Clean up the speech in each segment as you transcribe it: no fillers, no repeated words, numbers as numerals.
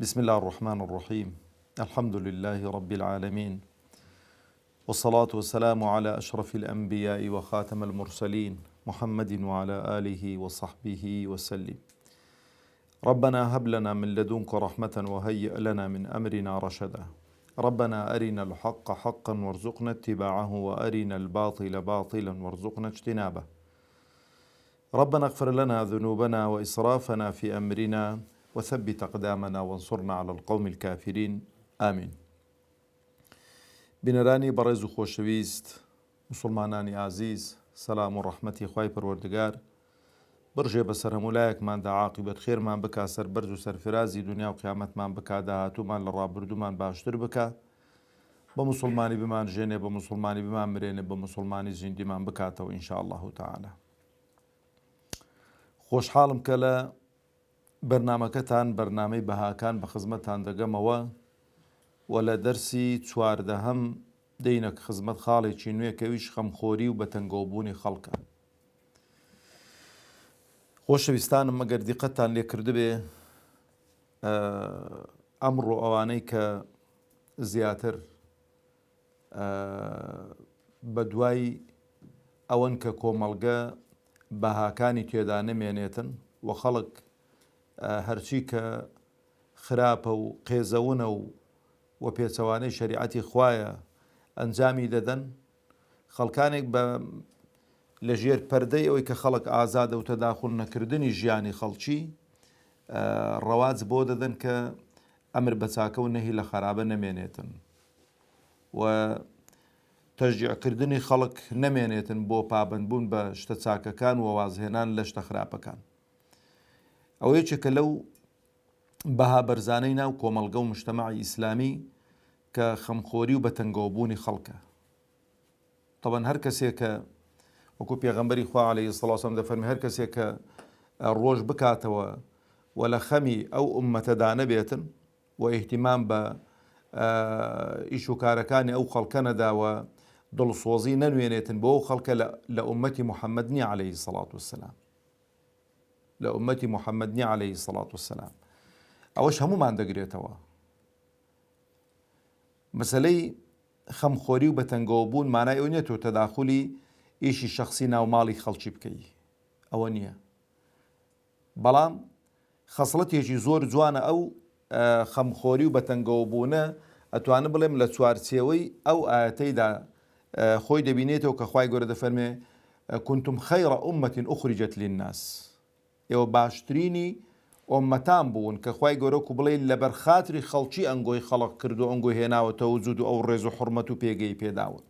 بسم الله الرحمن الرحيم. الحمد لله رب العالمين، والصلاة والسلام على أشرف الأنبياء وخاتم المرسلين محمد وعلى آله وصحبه وسلم. ربنا هب لنا من لدنك رحمة وهيئ لنا من أمرنا رشدا. ربنا أرنا الحق حقا وارزقنا اتباعه وأرنا الباطل باطلا وارزقنا اجتنابه. ربنا اغفر لنا ذنوبنا وإسرافنا في أمرنا وثبت أقدامنا وانصرنا على القوم الكافرين آمين. بنراني برز و خۆشەویست مسلمانانی عزیز، سەلام و ڕەحمەتی خوای پەروەردگار بڕژێ بەسەر هەمولایەکماندا عاقبەت خێرمان بکا، سەربەرز و سەرفرازی دنیا و قیامەتمان بکا، داهاتوومان لە ڕابردوومان باشتر بکا، بە مسلمانی بمان ژێنێ، بە مسلمانی بمان مرێنێ، بە مسلمانی زیندیمان بکاتەوە ئینشاء الله تعالی. خۆشحاڵم کە لە بەرنامەکەتان، بەرنامەی بەهاکان بە خزمەتان دەگەمەوە و لە دەرسی چواردەهەم دەینە خزمەت خاڵێکی نوێ کەویش خەمخۆری و بەتەنگەوبوونی خەڵکە. خۆشەویستانم، ئەگەر دیقەتتان لێ کردبێ ئەمڕۆ ئەوانەی کە زیاتر بە دوای ئەوەن کە کۆمەڵگە بەهاکانی تێدا نەمێنێتن و خەڵک هەرچی کە خراپە و قێزەونە و پێچەوانەی شەریعەتی خوایە ئەنجامی دەدەن، خەڵکانێک بە لەژێر پەردەی ئەوەی کە خەڵک ئازادە و تەداخل نەکردنی ژیانی خەڵکی ڕەواج بۆ دەدەن کە ئەمر بە چاکە و نەهی لە خەرابە نەمێنێتن و تەشجیعکردنی خەڵک نەمێنێتن بۆ پابندبوون بە شتە چاکەکان و وازهێنان لە شتە خراپەکان. ئەو یەکێکە لەو بەها بەرزانەی ناو کۆمەڵگە و مجتەمەعی ئیسلامی کە خەمخۆری و بەتەنگەوبوونی خەڵکە. طبعاً هەر کەسێک کە وەکو پێغەمبەری خوا عەلەیهی سڵاو وسەلام دەفەرمێ هەر کەسێک کە ڕۆژ بکاتەوە و لە خەمی ئەو ئوممەتەدا نەبێتن و ئیهتیمام بە ئیش و کارەکانی ئەو خەڵکە نەداوە، دڵسۆزی نەنوێنێتن بۆ ئەو خەڵکە لە ئوممەتی موحەممەد نییە عەلەیهی سڵاو وسەلام، لە ئوممەتی موحەممەد نییە عەلەیهی سڵاو وسەلام. ئەوەش هەمومان دەگرێتەوە. مەسەلەی خەمخۆری و بەتەنگەوبوون مانای ئەو نییە تۆ تەداخولی ئیشی شەخسی ناو ماڵی خەڵکی بکەی، ئەوە نییە. بەڵام خەسڵەتێکی زۆر جوانە ئەو خەمخۆری و بەتەنگەوبوونە ئەتوانە بڵێم لە چوارچێوەی ئەو ئاەتەیدا خۆی دەبینێتەوە کە خوای گەورە دەفەرمێ كنتم خير أمة أخرجت للناس، ئێوە باشترینی ئۆمەتان بوون کە خوای گەورە و بڵێ لەبەر خاتری خەڵکی ئەنگۆی خەڵق کرد و ئەنگۆی هێناوەتەوە وجود و ئەو ڕێز و حورمەت و پێگەی پێداون.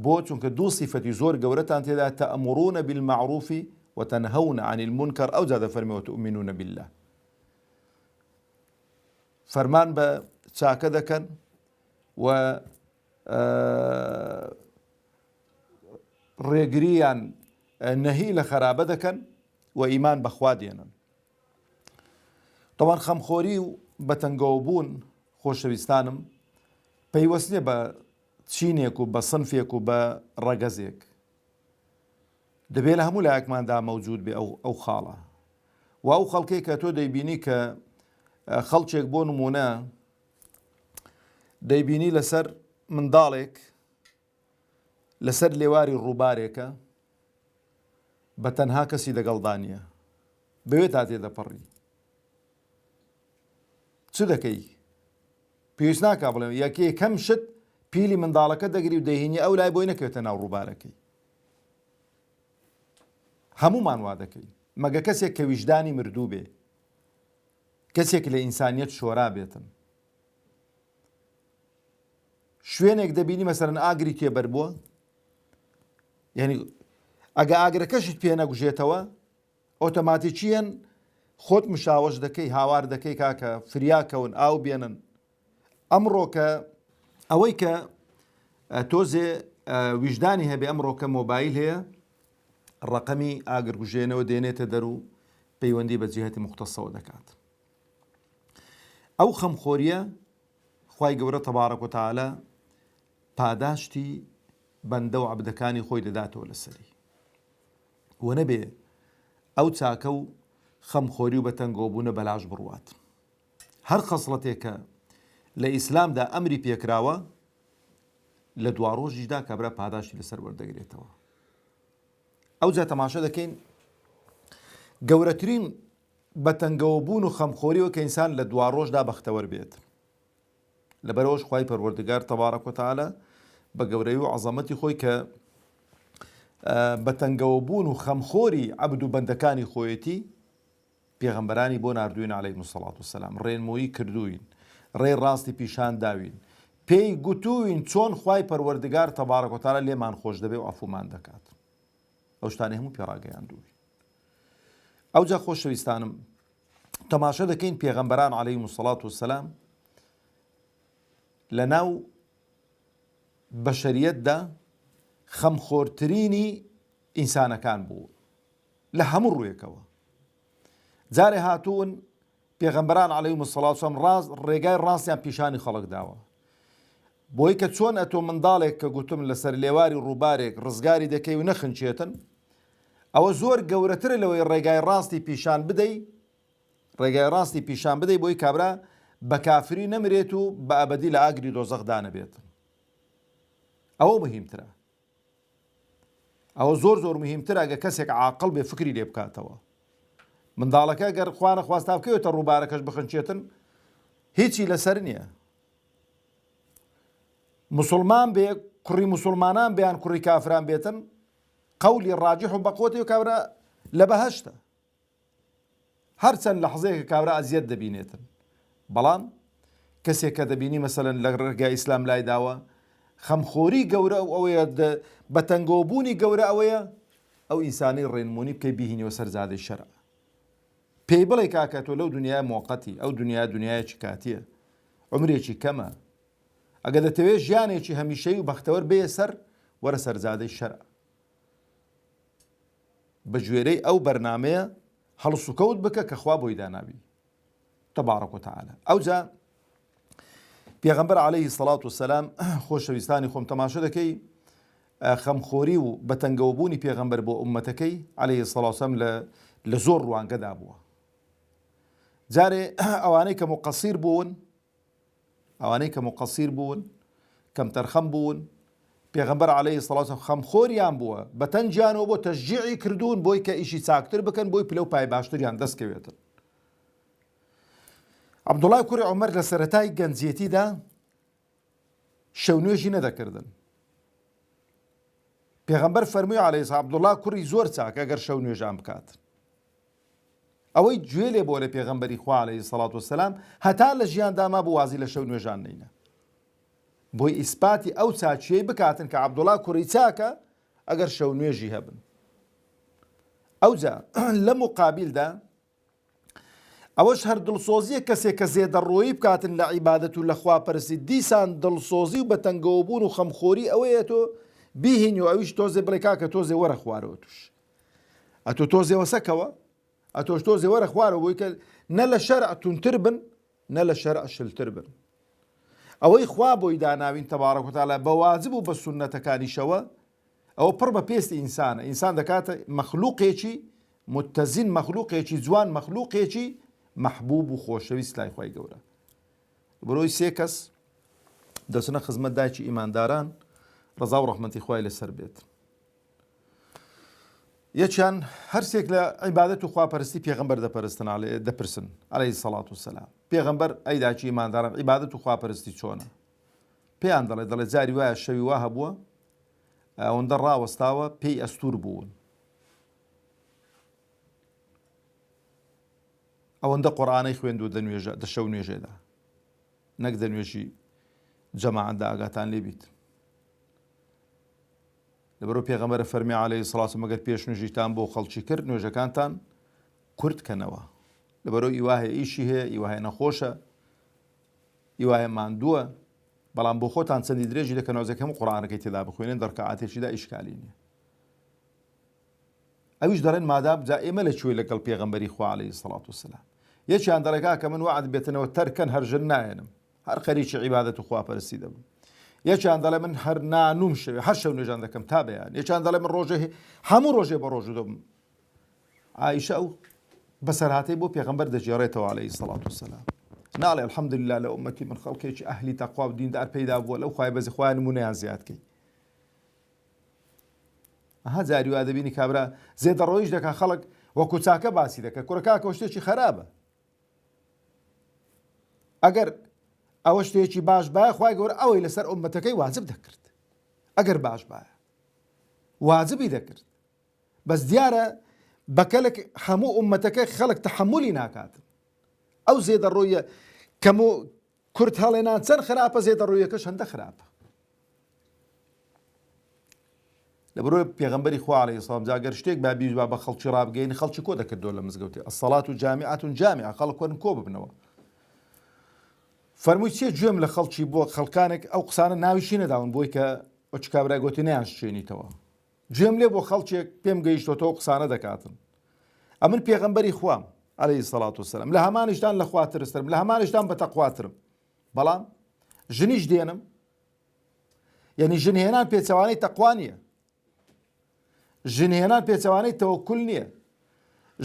بۆ چونکە دوو سیفەتی زۆر گەورەتان تێدا، تەئمڕون بالمعروف وتنهون عن المنكر، ئەو جا دەفەرمێ وتؤمنون بالله، فەرمان بە چاکە دەکەن و ڕێگریان نەهی لە خەرابە دەکەن و ئیمان بەخوا دێنن. طبعاً خەمخۆری و بەتەنگەوبوون خۆشەویستانم پەیوەست نییە بە چینێک و بە سنفێک و بە ڕەگەزێک، دەبێت لە هەموو لایەکماندا مەوجود بێ ئەو خاڵە و ئەو خەڵکەی کە تۆ دەیبینی کە خەڵکێک بۆ نمونە دەیبینی لەسەر منداڵێک لەسەر لێواری ڕووبارێکە بە تەنها کەسی دەگەڵدا نییە، بەوێ تا تێدەپەڕی، چ دەکەی؟ پێویست ناکا بڵێ یەکەم شت پیلی منداڵەکە دەگری و دەهێنی ئەو لای بۆی نەکەوێتە ناو ڕووبارەکەی. هەموومان وا دەکەی، مەگە کەسێک کە ویژدانی مردوو بێ، کەسێک لە ئینسانیەت شۆرا بێتن. شوێنێک دەبینی مەسەرەن ئاگری تێبەر بووە، یعنی ئەگە ئاگرەکەشت پێ نەگوژێتەوە ئۆتۆماتیکیەن خۆت مشاوەش دەکەی، هاوار دەکەی کاکە فریاکەون ئاو بێنن. ئەمڕۆ کە ئەوەی کە تۆزێ ویژدانی هەبێ، ئەمڕۆ کە مۆبایل هەیە ڕقەمی ئاگرگوژێنەوە دێنێتە دەرو پەیوەندی بە جیهەتی مختصەوە دەکات. ئەو خەمخۆریە خوای گەورە تەبارەک و تەعالە پاداشتی بەندە و عەبدەکانی خۆی دەداتەوە لەسەری و نەبێ ئەو چاکە و خەمخۆری و بەتەنگەوبوونە بەلاش بڕوات. هەر خەسڵەتێکە لە ئیسلامدا ئەمری پێکراوە لە دوا ڕۆژیشدا کابرا پاداشتی لەسەر وەردەگرێتەوە. ئەوجا تەماشا دەکەین گەورەترین بەتەنگەوە بوون و خەمخۆریەوە کە ئینسان لە دوا ڕۆژدا بەختەوەر بێت. لەبەرەوەش خوای پەروەردگار تەبارەک و تەعالە بە گەورەی و عەزەمەتی خۆی کە بەتەنگەوە بوون و خەمخۆری عەبد و بەندەکانی خۆیەتی پێغەمبەرانی بۆ ناردووین عەلەیهیمو سەڵات وسەلام، ڕێنمووی کردوین، ڕێی ڕاستی پیشان داوین، پێی گوتووین چۆن خوای پەروەردگار تەبارەک و تەعالە لێمان خۆش دەبێ و عەفومان دەکات. ئەو شتانەی هەموو پێڕاگەیاندووین. ئەوجا خۆشەویستانم تەماشا دەکەین پێغەمبەران عەلەیهیمو سەڵات وسەلام لە ناو بەشەریەتدا خەمخۆرترینی ئینسانەکان بوو لە هەموو ڕوویەکەوە. جارێ هاتوون پێغەمبەران عەلەیهیمو سەڵات وسەلام ڕێگای ڕاستیان پیشانی خەڵک داوە، بۆی کە چۆن ئەتۆ منداڵێک کە گوتم لەسەر لێواری ڕووبارێک ڕزگاری دەکەی و نەخنچێتن، ئەوە زۆر گەورەترە لەوەی ڕێگای ڕاستی پیشان بدەی، ڕێگای ڕاستی پیشان بدەی بۆی کابرا بە کافری نەمرێت و بە ئەبەدی لە ئاگری دۆزەخدا نەبێت. ئەوە مهمترە، ئەوە زۆر زۆر مهمترە ئەگە کەسێک عاقڵ بێ فکری لێ بکاتەوە. منداڵەکە گەر خوا نەخواستا بکەوێتە ڕووبارەکەش بخنچێتن هیچی لەسەر نییە. مسلمان بێ کوڕی مسلمانان بێیان کوڕی کافران بێتن قەولی ڕاجح و بەقوتی و کابرا لە بەهەشتە، هەرچەند لە حەزەیەکە کابرا ئەزیەت دەبینێتن. بەڵام کەسێک کە دەبینی مەسەلەن لە ڕێگای ئیسلام لای داوە خەمخۆری گەورە ئەوەیە، بەتەنگەوەبوونی گەورە ئەوەیە ئەو ئینسانی ڕێنمونی بکەی بیهینەوە سەر زادەی شەرع. پێی بڵێ کاکە تۆ لەو دنیای موقەتی، ئەو دنیایەکی کاتیە، عمرێکی کەمە، ئەگە دەتەوێت ژیانێکی هەمیشەیی و بەختەوەر بێ سەر وەرە سەر زادەی شەرع. بە گوێرەی ئەو بەرنامەیە هەڵسوکەوت بکە کە خوا بۆی داناوی تەبارەک و تەعالە. ئەوجا پێغەمبەر عەلەیهی سەڵات وسەلام خۆشەویستانی خۆم تەماشا دەکەی خەمخۆری و بەتەنگەوەبوونی پێغەمبەر بۆ ئومەتەکەی عەلەیهی سەڵات وسەلام لە زۆر ڕوانگەدا بووە. جارێ ئەوانەی کە مقەسیر بوون کەم تەرخەم بوون پێغەمبەر عەلەیهی سەڵات وسەلام خەمخۆریان بووە، بەتەنجیانەوە بۆ تەشجیعی کردوون بۆی کە ئیشی چاکتر بکەن، بۆی پلە و پای باشتریان دەستکەوێتن. عەبدوڵای کوڕی عومەر لە سەرەتای گەنجێتیدا شەونێژی نەدەکردن. پێغەمبەر فەرمووی عەلەیهی سەڵام عەبدوڵا کوڕی زۆر چاکە ئەگەر شەونێژان بکات. ئەوەی گوێ لێ بۆ لە پێغەمبەری خوا عەلەیهی سەڵات وسەلام هەتا لە ژیاندا ما بوازی لە شەونێژان نینە، بۆی ئیسپاتی ئەو چاچیەی بکاتن کە عەبدوڵا کوڕی چاکە ئەگەر شەونێژی هەبن. ئەوجا لە مقابلدا ئەوەش هەر دڵسۆزیە کەسێک کە زێدەڕۆیی بکاتن لە عیبادەت و لە خواپەرستی، دیسان دڵسۆزی و بەتەنگەوەبوون و خەمخۆری ئەوەیە تۆ بیهینی و ئەویش تۆزێ بڵێ کاکە تۆزێ وەرە خوارەوە توش، ئەتۆ تۆزێ وەسەکەوە، ئەتۆش تۆزێ وەرە خوارەوە، بۆی کە نە لە شەرع تونتر بن نە لە شەرع شلتر بن. ئەوەی خوا بۆی داناوین تەبارەک و تەعالە بە واجب و بە سونەتەکانیشەوە ئەوە پڕ بە پێستی ئینسانە. ئینسان دەکاتە مەخلوقێکی متەزین، مەخلوقێکی جوان، مەخلوقێکی محبوب و خۆشەویست لای خوای گەورە. بەرۆی سێ کەس دەچنە خزمەت دایکی ئیمانداران ڕەزا و ڕەحمەتی خوای لەسەر بێت. یەکیان هەرسێک لە عیبادەت و خواپەرستی پێغەمبەر دەپرسن عەلەیهی سەڵات وسەلام. پێغەمبەر ئەی دایکی ئیمانداران عیبادەت و خواپەرستی چۆنە؟ پێیان دەڵێ جاری وایە شەوی وا هەبووە ئەوەندە ڕاوەستاوە پێی ئەستور بوون، ئەوەندە قورئانەی خوێندووە دە شەو نوێژێدا، نەک دە نوێژی جەماعەتدا ئاگاتان لێ بیت. لەبەرەوە پێغەمبەر فەرمی عەلەیهی سەڵات وسەلام ئەگەر پێش نوێژیتان بۆ خەڵکی کرد نوێژەکانتان کورتکەنەوە. لەبەرەوە ئیواهەیە ئیشی هەیە، ئیواهەیە نەخۆشە، ئیواهەیە ماندووە، بەڵام بۆ خۆتان چەندی درێژی دەکەنەوە هەموو قورئانەکەی تێدا بخوێنن دەرکەعاتێکیدا ئیشکالی نییە. ئەویش دەڵێن مادام جا ئێمە لەکوێ لەگەڵ پێغەمبەری خوا عەلەیهی سەڵات وسەلام. یەکیان دەڵێ کاکە من وعد بێتنەوە تەرکەن هەرژن نایەنم، هەر خەریکی عیبادەت و خواپەرستی دەبم. یەکیان دەڵێ من هەر نانوم شەوێ هەر شەو نوێژان دەکەم تا بەیان. یەکیان دەڵێ من ڕۆژێ هەموو ڕۆژێ بە ڕۆژوو دەبم. عایشە ئەو بەسەرهاتەی بۆ پێغەمبەر دەجێڕێتەوە عەلەیهی سەڵات وسەلام. ناڵێ الحەمدولله لە ئومەتی من خەڵکێکی ئەهلی تەقوا و دیندار پەیدا بووە لەو خوای بەزی خوای نمونەیان زیادکەی ئەها جاری وا دەبینی کابرا زێدەڕۆیش دەکا خەڵک وەکو چاکە باسی دەکە کوڕکاکە شتێکی خراپە ئەگەر ئەوە شتێکی باش بایە خوای گەورە ئەوەی لەسەر ئومەتەکەی واجب دەکرد ئەگەر باش بایە واجبی دەکرد بەس دیارە بەکەلک هەموو ئومەتەکەی خەڵک تەحەمولی ناکاتن ئەو زێدەڕۆیە کەم و کورت هەڵێنان چەند خراپە زێدەڕۆیەکەش هەندە خراپە لەبەرۆی پێغەمبەری خوا عەلەیهی سەلام جاگەر شتێک با بیش با بە خەڵکی ڕابگەین خەڵکی کۆ دەکردەوە لە مزگەوتێ ئەسەڵات و جامیعەتون جامیعە خەڵک وەرن کۆ ببنەوە فەرمووی چێ گوێم لە خەڵکی بۆ خەڵکانێک ئەو قسانە ناویشی نەداون بۆی کە ئەو چ کابرای گوتی نەیانشێنیتەوە گوێم لێ بۆ خەڵکێک پێم گەیشتۆتەوە قسانە دەکاتن ئەمن پێغەمبەری خوام عەلەیهی سەڵات وسەلام لە هەمانیشتان لە خوا ترسترم لە هەمانیشتان بە تەقواترم بەڵام ژنیش دێنم یعنی ژنهێنان پێچەوانەی تەقوا نییە ژنهێنان پێچەوانەی تەوەکول نییە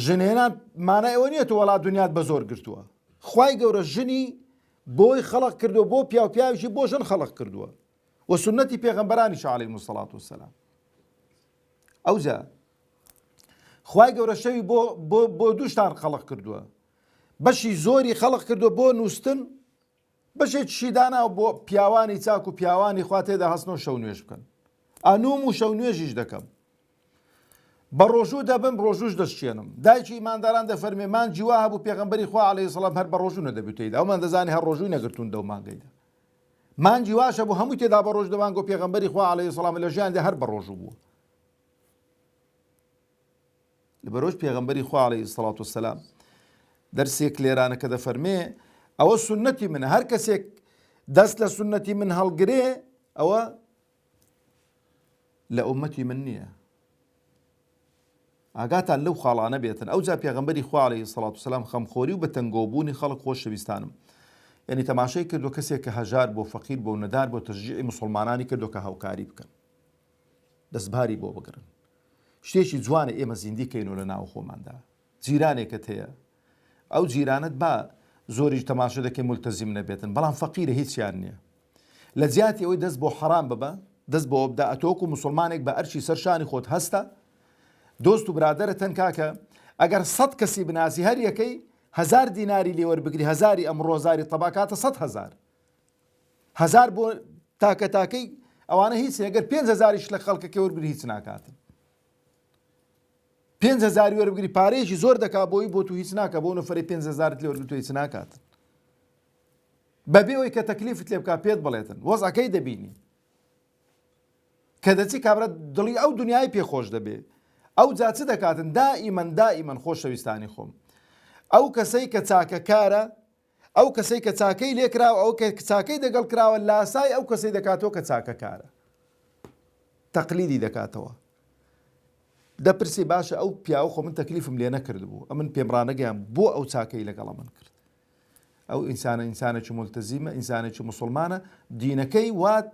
ژنهێنان مانای ئەوە نییە تۆ وەڵا دنیات بە زۆر گرتووە خوای گەورە ژنی بۆی خەڵق کردووە بۆ پیاو پیاویشی بۆ ژن خەڵق کردووە و سنەتی پێغەمبەرانیش عەلەیهیمو سەڵات وسەلام ئەوجا خوای گەورە شەوی بۆ دووشتان خەڵق کردووە بەشی زۆری خەڵق کردووە بۆ نووستن بەشێکیشی داناوە بۆ پیاوانی چاک و پیاوانی خوا تێدا هەستنەوە شەو نوێژ بکەن ئەنووم و شەو نوێژیش دەکەم بە ڕۆژوو دەبم ڕۆژوش دەستچێنم دایکی ئیمانداران دەفەرمێ مانجی وا هەبوو پێغەمبەری خوا عەلەیهی سەلام هەر بە ڕۆژوو نەدەبێتەوەیدا ئەومان دەزانی هەر ڕۆژووی نەگرتوون دەو مانگەیدا مانجی واشە بوو هەمووی تێدا بە ڕۆژ دەوانگۆ پێغەمبەری خوا عەلەیهی سەلام لە ژیاندا هەر بە ڕۆژوو بووە لەبەرۆژ پێغەمبەری خوا عەلەیهی سەڵات وسەلام دەرسێک لێرانە کە دەفەرمێ ئەوە سنەتی منە هەر کەسێک دەست لە سنەتی من هەڵگرێ ئەوە لە ئومەتی من نییە ئاگاتان لەو خاڵانە بێتن ئەوجا پێغەمبەری خوا عەلەیهی سەڵات وسەلام خەمخۆری و بەتەنگۆبوونی خەڵک خۆشەویستانم یعنی تەماشای کردو کەسێک کە هەژار بۆ فەقیر بۆ نەدار بۆ تەشجیعی موسڵمانانی کردو کە هاوکاری بکەن دەستباری بۆ بگرن شتێکی جوانە ئێمە زیندی کەینەوە لە ناو خۆماندا جیرانێکت هەیە ئەو جیرانت با زۆریش تەماشا دەکەی مولتەزیم نەبێتن بەڵام فەقیرە هیچیان نییە لە جیاتی ئەوەی دەست بۆ حەرام ببە دەست بۆ ئەوە بدە ئەتۆکو موسڵمانێک بە ئەرشی سەرشانی خۆت هەستە دۆست و برادرە تەن کاکە ئەگەر 100 کەسی بناسی هەر یەکەی 1000 دیناری لێوەربگری هەزاری ئەمڕۆ هەزاری تەباکاتە 100,000 هەزار بۆ تاکە تاکەی ئەوانە هیچ ئەگەر 5,000ش لە خەڵکەکە وەربگری هیچ ناکاتن 5,000 وەربگری پارەیەکی زۆر دەکا بۆی بۆ تو هیچ ناکە بۆ نەفەری 5,000 لێ وەرگری تۆ هیچ ناکاتن بەبێ ئەوەی کە تەکلیفت لێ بکا پێت بڵێتن وەزعەکەی دەبینی کە دەچی کابرا دڵی ئەو دنیای پێخۆش دەبێ ئەو جا چ دەکاتن دائیمەن خۆشەویستانی خۆم ئەو کەسەی کە چاکەکارە ئەو کەسەی کە چاکەی لێکراوە ئەو چاکەی دەگەڵ کراوە لاسای ئەو کەسەی دەکاتەوە کە چاکەکارە تەقلیدی دەکاتەوە دەپرسی باشە ئەو پیاوە خۆ من تەکلیفم لێ نەکرد بوو ئەمن پێم ڕانەگەیان بۆ ئەو چاکەی لەگەڵە من کرد ئەو ئینسانێکی مولتەزیمە ئینسانێکی موسڵمانە دینەکەی وات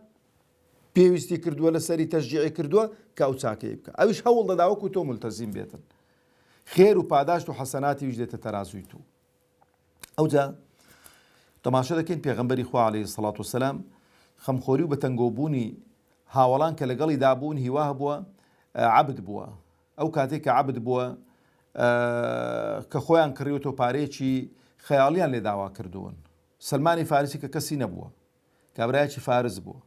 پێویستی کردووە لەسەری تەشجیعی کردووە کە ئەو چاکەی بکە ئەویش هەوڵ دەدا وەکو تۆ مولتەزیم بێتن خێر و پاداشت و حەسەناتی ویش دێتە تەرازووی تو ئەوجا تەماشا دەکەین پێغەمبەری خوا عەلەیهی سەڵات وسەلام خەمخۆری و بەتەنگۆبوونی هاوڵان کە لەگەڵی دابوون هیوا هەبووە عەبد بووە ئەو کاتێک کە عەبد بووە کە خۆیان کڕیوەتەوە پارەیەکی خەیاڵیان لێ داوا کردوون سلمانی فارسی کە کەسی نەبووە کابرایەکی فارس بووە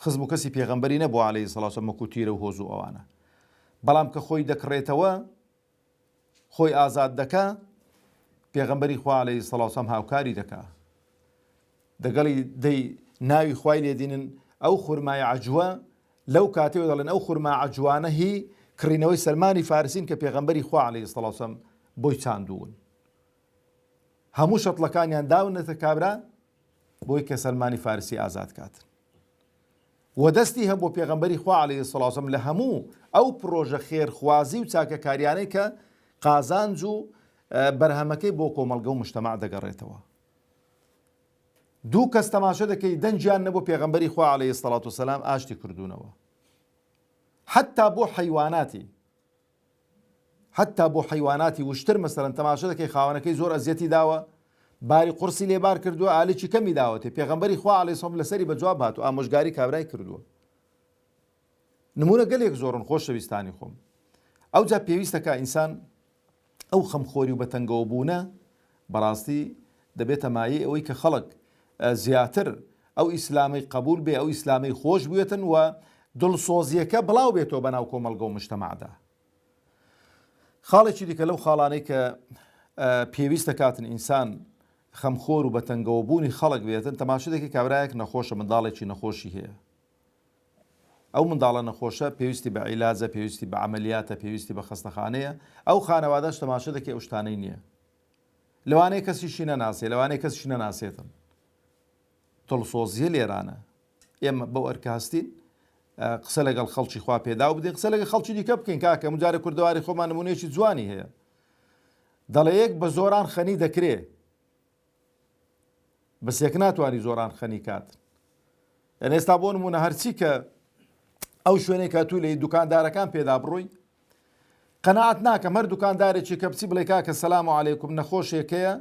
خزم و کەسی پێغەمبەری نەبووە عەلەیهی سەڵات وسەلام وەکو تیرە و هۆز و ئەوانە بەڵام کە خۆی دەکڕێتەوە خۆی ئازاد دەکا پێغەمبەری خوا عەلەیهی سەڵات وسەلام هاوکاری دەکا دەگەڵی دەی ناوی خوای لێدینن ئەو خورمای عەجوە لەو کاتێوە دەڵێن ئەو خورما عەجوانە هی کڕینەوەی سلمانی فارسین کە پێغەمبەری خوا عەلەیهی سەڵات وسەلام بۆی چاندوون هەموو شەتڵەکانیان داونەتە کابرا بۆی کە سلمانی فارسی ئازاد کاتن و دەستی هەبوو پێغەمبەری خوا عەلەیهی سەڵات وسەلام لە هەموو ئەو پرۆژە خێرخوازی و چاکەکاریانەی کە قازانج و بەرهەمەکەی بۆ کۆمەڵگە و مجتەماع دەگەڕێتەوە دوو کەس تەماشا دەکەی دەنجیان نەبوو پێغەمبەری خوا عەلەیهی سەڵات وسەلام ئاشتی کردوونەوە حتا بۆ حەیواناتی وشتر مەسەڵەن تەماشا دەکەی خاوەنەکەی زۆر ئەزیەتی داوە باری قورسی لێبار کردووە ئالێکی کەمی داوەتێ پێغەمبەری خوا عەلەیهی سەلام لەسەری بەجواب هاتووە ئامۆژگاری کابرای کردووە نمونە گەلێک زۆرن خۆشەویستانی خۆم ئەوجا پێویستەکە ئینسان ئەو خەمخۆری و بەتەنگەوە بوونە بەڕاستی دەبێتە مایە ئەوەی کە خەڵک زیاتر ئەو ئیسلامی قبول بێ ئەو ئیسلامی خۆش بوێتن و دڵسۆزیەکە بڵاو بێتەوە بەناو کۆمەلگە و مجتەماعدا خاڵێکی دیکە لەو خاڵانەی کە پێویستە کاتن ئینسان خەمخۆر و بەتەنگەوە بوونی خەڵک بێتن تەماشەیەکی کابرایەک نەخۆشە منداڵێکی نەخۆشی هەیە ئەو منداڵە نەخۆشە پێویستی بە عیلاجە پێویستی بە عەمەلیاتە پێویستی بە خەستەخانەیە ئەو خانەوادەش تەماشە دەکەی ئەو شتانەی نییە لەوانەیە کەسیشی نەناسێ لەوانەیە کەسیشی نەناسێتن دڵسۆزیە لێرانە ئێمە بەو ئەرکە هەستین قسە لەگەڵ خەڵکی خوا پێدا و بدەین قسە لەگەڵ خەڵکی دیکە بکەین کاکە مجارە کوردەواری خۆمان نمونەیەکی جوانی هەیە دەڵێیەک بە زۆران خەنی دەکرێ بەسێک ناتوانانی زۆران خەنی کات یعنی ئێستا بۆ نمونە هەرچی کە ئەو شوێنەی کە توو لێ دوکاندارەکان پێدا بڕۆی قەناعەت ناکەم هەر دوکاندارێکی کە بچی بڵێ کاکە سەلام عەلەیکوم نەخۆشێکەیە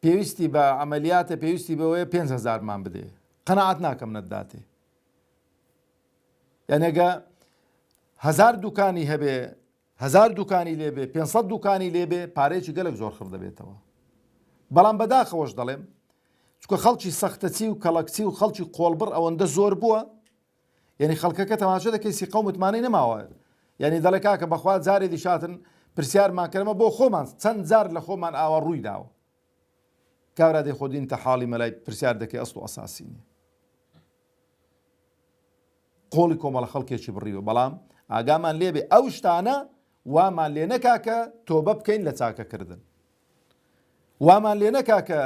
پێویستی بە عەمەلیاتە پێویستی بەوەیە 5,000 مان بدێ قەناعەت ناکەم نەتداتێ یعنی ئەگە 1000 دوکانی هەبێ 1000 دوکانی لێبێ 500 دوکانی لێبێ پارەیەکی گەلێک زۆر خڕ دەبێتەوە بەڵام بەداخەوەش دەڵێم چکە خەڵکی سەختەچی و کەڵەکچی و خەڵکی قۆڵبڕ ئەوەندە زۆر بووە یعنی خەڵکەکە تەماشە دەکەی سی قەومتمانەی نەماوە یعنی دەڵێ کاکە بەخوا جارێ دیشاتن پرسیارمان کردمە بۆ خۆمان چەند جار لە خۆمان ئاوە ڕووی داوە کابرا دەی خۆ دینتە حاڵی مەلای پرسیار دەکەی ئەسڵ و ئەساسی نییە قۆڵی کۆمەڵە خەڵکێکی بڕیوە بەڵام ئاگامان لێبێ ئەو شتانە وامان لێ نەکاکە تۆبە بکەین لە چاکەکردن وامان لێ نەکاکە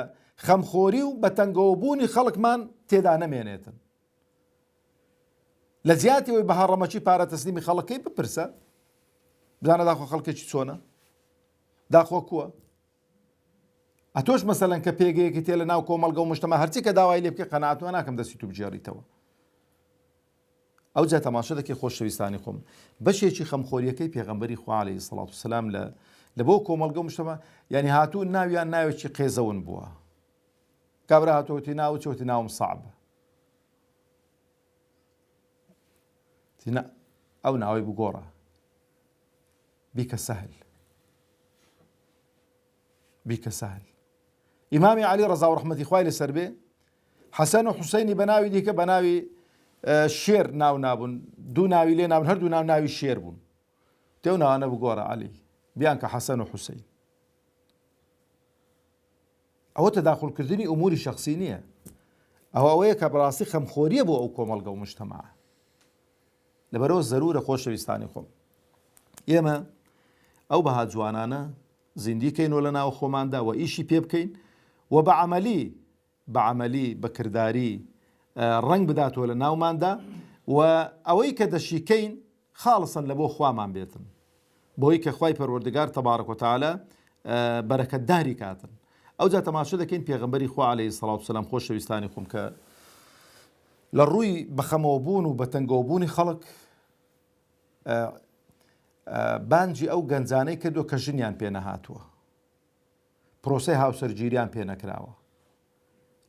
خەمخۆری و بەتەنگەوە بوونی خەڵکمان تێدا نەمێنێتن لە زیاتیەوەی بە هەڕەمەچی پارە تەسلیمی خەڵکەی بپرسە بزانە داخۆ خەڵکێکی چۆنە داخۆ کووە ئەتۆش مەسەلەن کە پێگەیەکی تێ لە ناو کۆمەلگە و مجتەمع هەرچی کە داوای لێ بکە قەناعەتوە ناکەم دەستی تو بجێڕیتەوە ئەو جا تەماشە دەکەی خۆشەویستانی خۆم بەشێکی خەمخۆریەکەی پێغەمبەری خوا عەلەیهی سەڵات وسەلام لە بۆ کۆمەلگە و مجتەمع یعنی هاتوو ناویان ناوێکی قێزەون بووە کابرا هاتووەتی ناو چۆتی ناوم سەعب ئەو ناوەی بگۆڕە بیکە سەهل ئیمامی عەلی ڕەزا و ڕەحمەتی خوای لەسەر بێ حەسەن و حوسەینی بە ناوی دیکە بە ناوی شێر ناو نابوون دوو ناوی لێ نابوون هەردوو ناوی شێر بوون تێو ناوانە بگۆڕە عەلی بیان کە حەسەن و حوسەین ئەوە تەداخولکردنی ئوموری شەخسی نییە ئەوەیە کە بەڕاستی خەمخۆریە بۆ ئەو کۆمەلگە و مجتەماع لەبەرەوە زەرورە خۆشەویستانی خۆم ئێمە ئەو بەها جوانانە زیندیکەینەوە لە ناو خۆماندا و ئیشی پێ بکەین و بە عەمەلی بەکرداری ڕنگ بداتەوە لە ناوماندا و ئەوەی کە دەشیکەین خاڵسن لە بۆ خوامان بێتن بۆی کە خوای پەروەردگار تەبارەک و تەعالە بەرەکەتداری کاتن ئەو جا تەماشا دەکەین پێغەمبەری خوا عەلەیهی سەڵات وسەلام خۆشەویستانی خۆم کە لە ڕووی بەخەمەوە بوون و بەتەنگەوە بوونی خەڵک بانجی ئەو گەنجانەی کردو کە ژنیان پێ نەهاتووە پرۆسەی هاوسەرگیریان پێ نەکراوە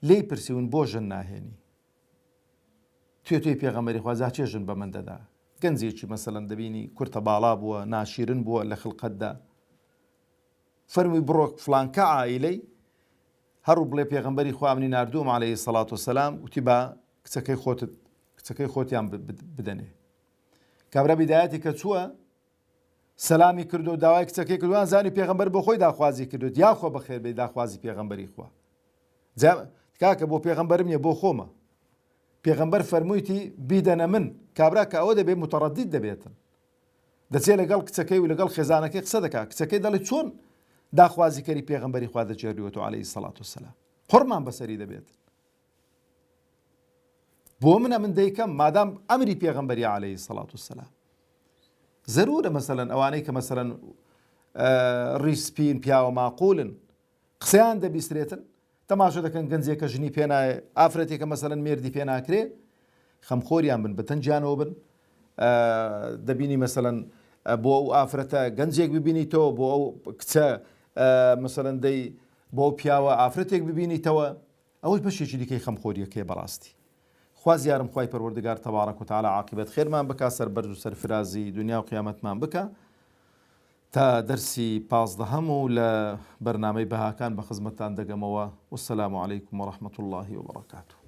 لێی پرسیون بۆ ژن ناهێنی توێ پێغەمبەری خوا چێ ژن بە من دەدا گەنجێکی مەسەلەن دەبینی کورتە باڵا بووە ناشیرن بووە لە خلقەتدا فەرمووی بڕۆ فڵانکە عائیلەی هەڕوو بڵێ پێغەمبەری خوا منی ناردووم عەلەیهی سەڵات وسەلام وتی با کچەکەی خۆتیان بدەنێ کابرا بیدایەتی کە چووە سەلامی کردو و داوای کچەکەی کردوان زانی پێغەمبەر بۆ خۆی داخوازی کردوت یاخۆ بەخێر بێ داخوازی پێغەمبەری خوا کاکە بۆ پێغەمبەرم نیە بۆ خۆمە پێغەمبەر فەرموویتی بیدەنە من کابرا کە ئەوە دەبێت متەڕەدید دەبێتن دەچێت لەگەڵ کچەکەی و لەگەڵ خێزانەکەی قسە دەکات کچەکەی دەڵێ چۆن داخوازیکەری پێغەمبەری خوا دەجێڕیوەتەوە عەلەیهی سەڵات وسەلام قڕمان بەسەری دەبێت بۆ منە من دەیکەم مادام ئەمری پێغەمبەری عەلەیهی سەڵات وسەلام زەرورە مەسەلەن ئەوانەی کە مەسەلەن ڕیسپین پیاوە ماقولن قسەیان دەبیسترێتن تەماشا دەکەن گەنجێکە ژنی پێ نایە ئافرەتێکە مەسەلەن مێردی پێ ناکرێ خەمخۆریان بن بەتەنجانەوە بن دەبینی مەسەلەن بۆ ئەو ئافرەتە گەنجێک ببینیتەوە بۆ ئەو کچە مەسەلەن دەی بۆ پیاوە ئافرەتێک ببینیتەوە ئەوەش بەشێکی دیکەی خەمخۆریەکەی بەڕاستی. خواز یارم خوای پەروەردگار تەبارەک و تەعالا عاقبەت خێرمان بکا، سەربەرز و سەرفرازی دنیا و قیامەتمان بکە. تا دەرسی 15 و لە بەرنامەی بەهاکان بە خزمەتتان دەگەمەوە. والسلام عەلەیکم وەڕەحمەتوڵڵاهی وبەڕەکاتوه.